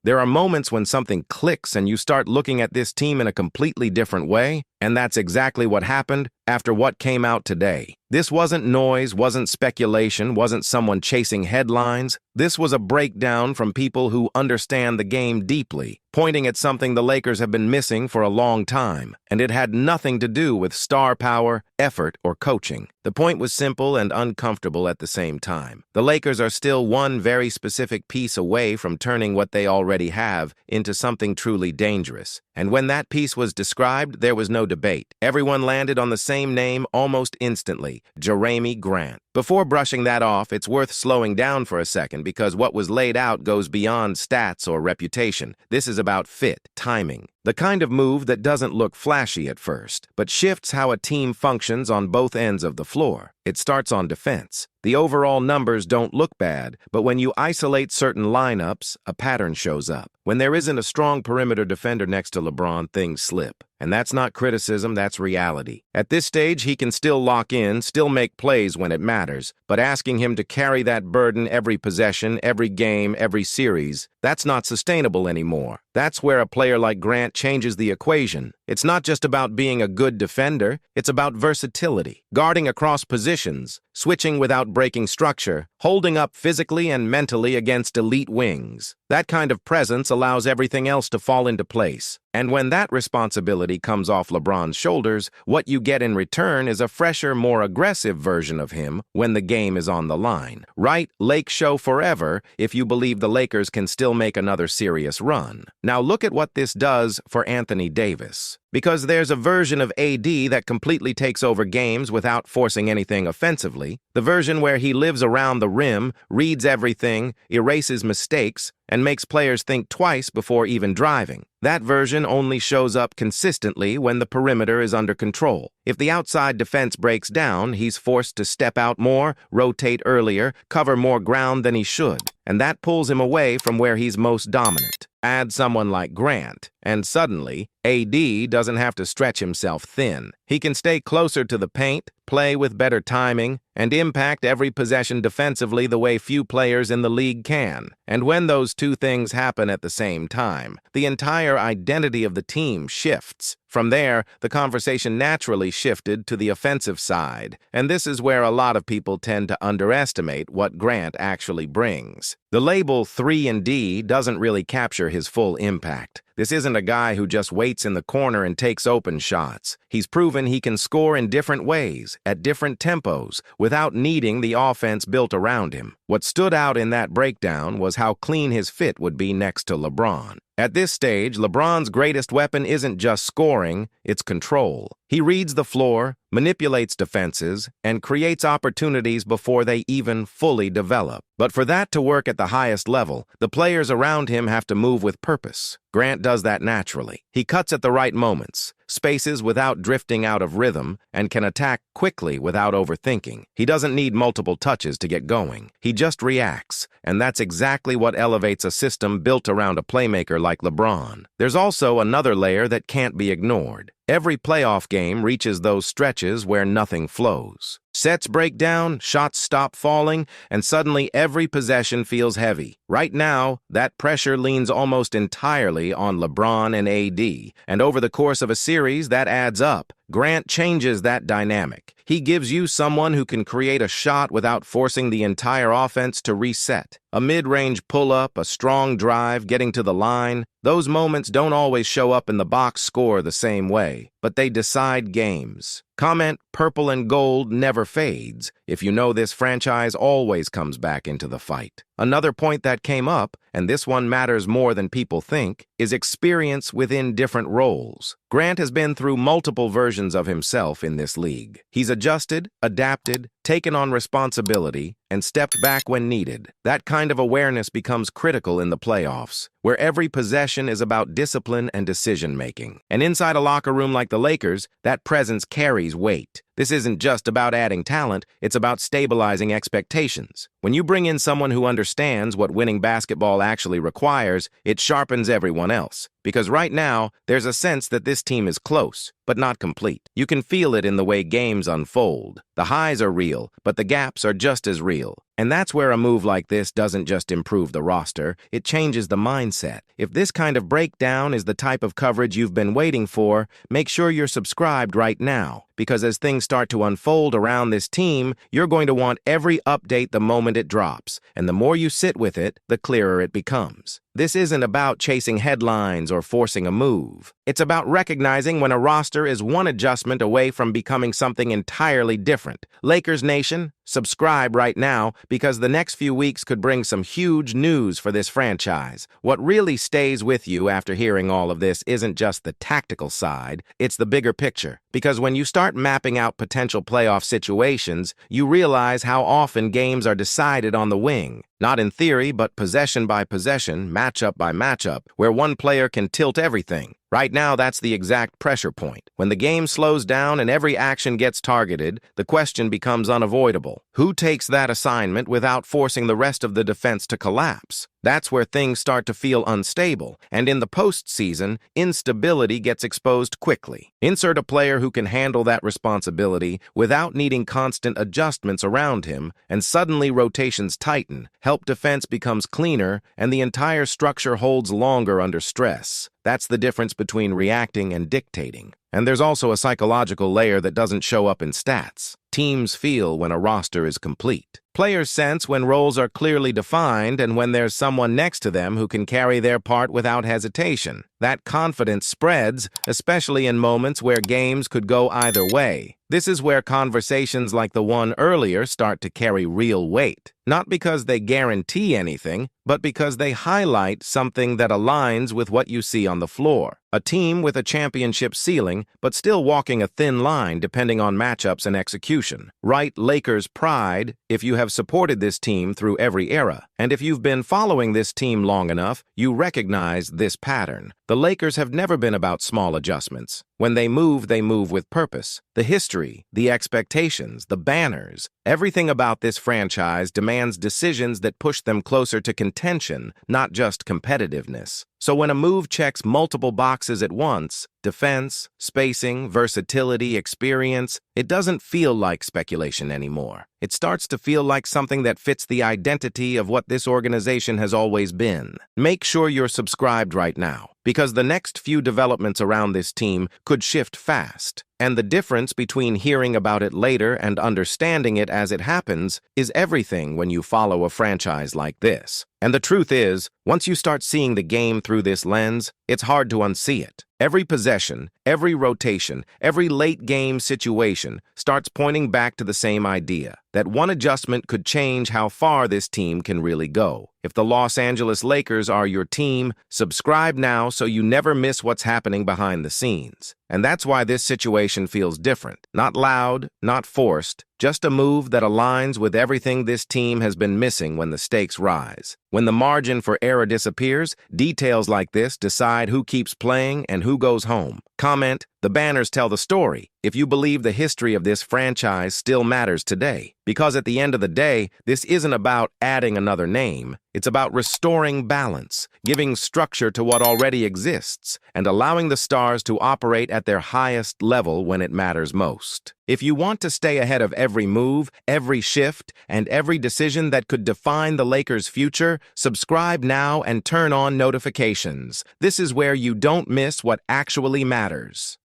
There are moments when something clicks and you start looking at this team in a completely different way, and that's exactly what happened after what came out today. This wasn't noise, wasn't speculation, wasn't someone chasing headlines. This was a breakdown from people who understand the game deeply, pointing at something the Lakers have been missing for a long time, and it had nothing to do with star power, effort, or coaching. The point was simple and uncomfortable at the same time. The Lakers are still one very specific piece away from turning what they already have into something truly dangerous. And when that piece was described, there was no debate. Everyone landed on the same name almost instantly: Jerami Grant. Before brushing that off, it's worth slowing down for a second because what was laid out goes beyond stats or reputation. This is about fit, timing, the kind of move that doesn't look flashy at first, but shifts how a team functions on both ends of the floor. It starts on defense. The overall numbers don't look bad, but when you isolate certain lineups, a pattern shows up. When there isn't a strong perimeter defender next to LeBron, things slip. And that's not criticism, that's reality. At this stage, he can still lock in, still make plays when it matters, but asking him to carry that burden every possession, every game, every series, that's not sustainable anymore. That's where a player like Grant changes the equation. It's not just about being a good defender, it's about versatility, guarding across positions, switching without breaking structure, holding up physically and mentally against elite wings. That kind of presence allows everything else to fall into place. And when that responsibility comes off LeBron's shoulders, what you get in return is a fresher, more aggressive version of him when the game is on the line. Right, Lake Show forever if you believe the Lakers can still make another serious run. Now look at what this does for Anthony Davis. Because there's a version of AD that completely takes over games without forcing anything offensively, the version where he lives around the rim, reads everything, erases mistakes, and makes players think twice before even driving. That version only shows up consistently when the perimeter is under control. If the outside defense breaks down, he's forced to step out more, rotate earlier, cover more ground than he should, and that pulls him away from where he's most dominant. Add someone like Grant, and suddenly, AD doesn't have to stretch himself thin. He can stay closer to the paint, play with better timing, and impact every possession defensively the way few players in the league can. And when those two things happen at the same time, the entire identity of the team shifts. From there, the conversation naturally shifted to the offensive side, and this is where a lot of people tend to underestimate what Grant actually brings. The label 3&D doesn't really capture his full impact. This isn't a guy who just waits in the corner and takes open shots. He's proven he can score in different ways, at different tempos, without needing the offense built around him. What stood out in that breakdown was how clean his fit would be next to LeBron. At this stage, LeBron's greatest weapon isn't just scoring, it's control. He reads the floor, manipulates defenses, and creates opportunities before they even fully develop. But for that to work at the highest level, the players around him have to move with purpose. Grant does that naturally. He cuts at the right moments, spaces without drifting out of rhythm, and can attack quickly without overthinking. He doesn't need multiple touches to get going. He just reacts, and that's exactly what elevates a system built around a playmaker like LeBron. There's also another layer that can't be ignored. Every playoff game reaches those stretches where nothing flows. Sets break down, shots stop falling, and suddenly every possession feels heavy. Right now, that pressure leans almost entirely on LeBron and AD, and over the course of a series, that adds up. Grant changes that dynamic. He gives you someone who can create a shot without forcing the entire offense to reset. A mid-range pull-up, a strong drive, getting to the line. Those moments don't always show up in the box score the same way, but they decide games. Comment, purple and gold never fades. If you know this franchise always comes back into the fight. Another point that came up, and this one matters more than people think, is experience within different roles. Grant has been through multiple versions of himself in this league. He's adjusted, adapted, taken on responsibility, and stepped back when needed. That kind of awareness becomes critical in the playoffs, where every possession is about discipline and decision-making. And inside a locker room like the Lakers, that presence carries weight. This isn't just about adding talent, it's about stabilizing expectations. When you bring in someone who understands what winning basketball actually requires, it sharpens everyone else. Because right now, there's a sense that this team is close, but not complete. You can feel it in the way games unfold. The highs are real, but the gaps are just as real. And that's where a move like this doesn't just improve the roster, it changes the mindset. If this kind of breakdown is the type of coverage you've been waiting for, make sure you're subscribed right now, because as things start to unfold around this team, you're going to want every update the moment it drops, and the more you sit with it, the clearer it becomes. This isn't about chasing headlines or forcing a move. It's about recognizing when a roster is one adjustment away from becoming something entirely different. Lakers Nation, subscribe right now, because the next few weeks could bring some huge news for this franchise. What really stays with you after hearing all of this isn't just the tactical side, it's the bigger picture. Because when you start mapping out potential playoff situations, you realize how often games are decided on the wing. Not in theory, but possession by possession, matchup by matchup, where one player can tilt everything. Right now, that's the exact pressure point. When the game slows down and every action gets targeted, the question becomes unavoidable. Who takes that assignment without forcing the rest of the defense to collapse? That's where things start to feel unstable, and in the postseason, instability gets exposed quickly. Insert a player who can handle that responsibility without needing constant adjustments around him, and suddenly rotations tighten, help defense becomes cleaner, and the entire structure holds longer under stress. That's the difference between reacting and dictating. And there's also a psychological layer that doesn't show up in stats. Teams feel when a roster is complete. Players sense when roles are clearly defined and when there's someone next to them who can carry their part without hesitation. That confidence spreads, especially in moments where games could go either way. This is where conversations like the one earlier start to carry real weight. Not because they guarantee anything, but because they highlight something that aligns with what you see on the floor. A team with a championship ceiling, but still walking a thin line depending on matchups and execution. Right Lakers pride if you have supported this team through every era. And if you've been following this team long enough, you recognize this pattern. The Lakers have never been about small adjustments. When they move with purpose. The history, the expectations, the banners, everything about this franchise demands decisions that push them closer to contention, not just competitiveness. So when a move checks multiple boxes at once, defense, spacing, versatility, experience, it doesn't feel like speculation anymore. It starts to feel like something that fits the identity of what this organization has always been. Make sure you're subscribed right now, because the next few developments around this team could shift fast. And the difference between hearing about it later and understanding it as it happens is everything when you follow a franchise like this. And the truth is, once you start seeing the game through this lens, it's hard to unsee it. Every possession, every rotation, every late-game situation starts pointing back to the same idea, that one adjustment could change how far this team can really go. If the Los Angeles Lakers are your team, subscribe now so you never miss what's happening behind the scenes. And that's why this situation feels different. Not loud, not forced, just a move that aligns with everything this team has been missing when the stakes rise. When the margin for error disappears, details like this decide who keeps playing and who goes home. Comment, the banners tell the story, if you believe the history of this franchise still matters today. Because at the end of the day, this isn't about adding another name. It's about restoring balance, giving structure to what already exists, and allowing the stars to operate at their highest level when it matters most. If you want to stay ahead of every move, every shift, and every decision that could define the Lakers' future, subscribe now and turn on notifications. This is where you don't miss what actually matters.